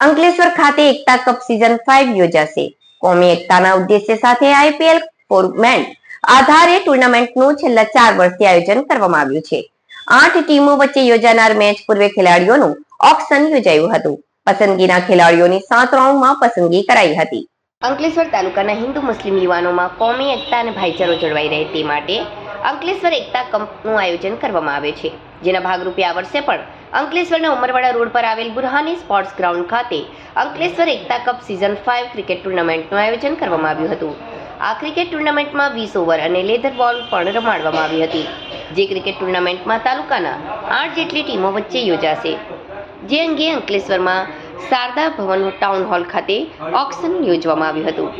અંકલેશ્વર ખાતે એકતા cup season 5 યોજાશે. કોમી એકતાના ઉદ્દેશ્ય સાથે આઈપીએલ ફોર્મેટ આધારે ટુર્નામેન્ટનું છેલ્લા 4 વર્ષથી આયોજન કરવામાં આવ્યું છે. 8 ટીમો વચ્ચે યોજાનાર મેચ પૂર્વે ખેલાડીઓનું ઓક્શન યોજાયું હતું. પસંદગીના ખેલાડીઓની 7 રાઉન્ડમાં પસંદગી કરાઈ હતી. અંકલેશ્વર તાલુકાના હિન્દુ મુસ્લિમ યુવાનોમાં કોમી એકતા અને ભાઈચારો જળવાઈ રહે તે માટે અંકલેશ્વર એકતા કપનું આયોજન કરવામાં આવે છે, જેના ભાગરૂપે આ વર્ષે પણ અંકલેશ્વરના ઉમરવાડા રોડ પર આવેલ બુરહાની સ્પોર્ટ્સ ગ્રાઉન્ડ ખાતે અંકલેશ્વર એકતા કપ સીઝન 5 ક્રિકેટ ટુર્નામેન્ટનું આયોજન કરવામાં આવ્યું હતું. આ ક્રિકેટ ટુર્નામેન્ટમાં 20 ઓવર અને લેધર બોલ પણ રમાડવામાં આવી હતી. જે ક્રિકેટ ટુર્નામેન્ટમાં તાલુકાના 8 જેટલી ટીમો વચ્ચે યોજાશે. જે અંગે અંકલેશ્વરમાં શારદા ભવન ટાઉન હોલ ખાતે ઓક્શન યોજવામાં આવ્યું હતું.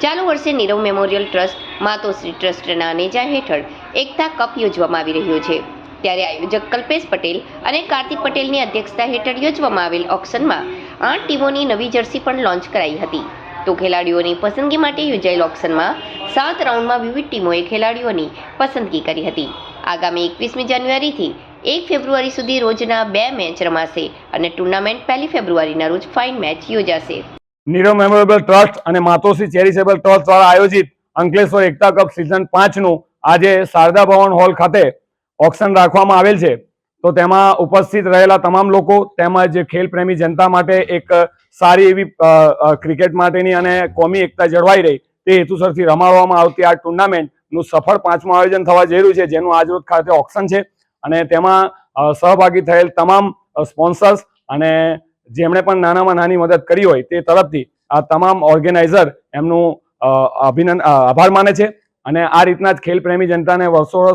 ચાલુ વર્ષે નીરવ મેમોરિયલ ટ્રસ્ટ માતોશ્રી ટ્રસ્ટના નેજા હેઠળ એકતા કપ યોજવામાં આવી રહ્યો છે. ત્યારે આયોજક કલ્પેશ પટેલ અને કાર્તિક પટેલની અધ્યક્ષતા હેઠળ યોજવામાં આવેલ ઓક્શનમાં 8 ટીમોની નવી જર્સી પણ લોન્ચ કરાઈ હતી. તો ખેલાડીઓની પસંદગી માટે યોજાયેલ ઓક્શનમાં 7 રાઉન્ડમાં વિવિધ ટીમોએ ખેલાડીઓની પસંદગી કરી હતી. આગામી 21મી જાન્યુઆરીથી 1 ફેબ્રુઆરી સુધી રોજના 2 મેચ રમાશે અને ટુર્નામેન્ટ 1 ફેબ્રુઆરીના રોજ ફાઇન મેચ યોજાશે. નીરવ મેમોરિયલ ટ્રસ્ટ અને માતોશ્રી ચેરિટેબલ ટ્રસ્ટ દ્વારા આયોજિત અંકલેશ્વર એકતા કપ સીઝન 5નું આજે શારદા ભવન હોલ ખાતે ઓક્શન રાખવામાં આવેલ છે. તો તેમાં ઉપસ્થિત રહેલા તમામ લોકો તેમજ ખેલ પ્રેમી જનતા માટે એક સારી એવી ક્રિકેટ માટેની અને કોમી એકતા જળવાઈ રહી તે હેતુસરથી રમાડવામાં આવતી આ ટુર્નામેન્ટનું સફળ 5મું આયોજન થવા જઈ રહ્યું છે, જેનું આજરોજ ખાતે ઓક્શન છે. અને તેમાં સહભાગી થયેલ તમામ સ્પોન્સર્સ અને જેમણે પણ નાનામાં નાની મદદ કરી હોય તે તરફથી આ તમામ ઓર્ગેનાઇઝર એમનું આભાર માને છે. અને આ રીતના જ ખેલ પ્રેમી જનતાને વર્ષો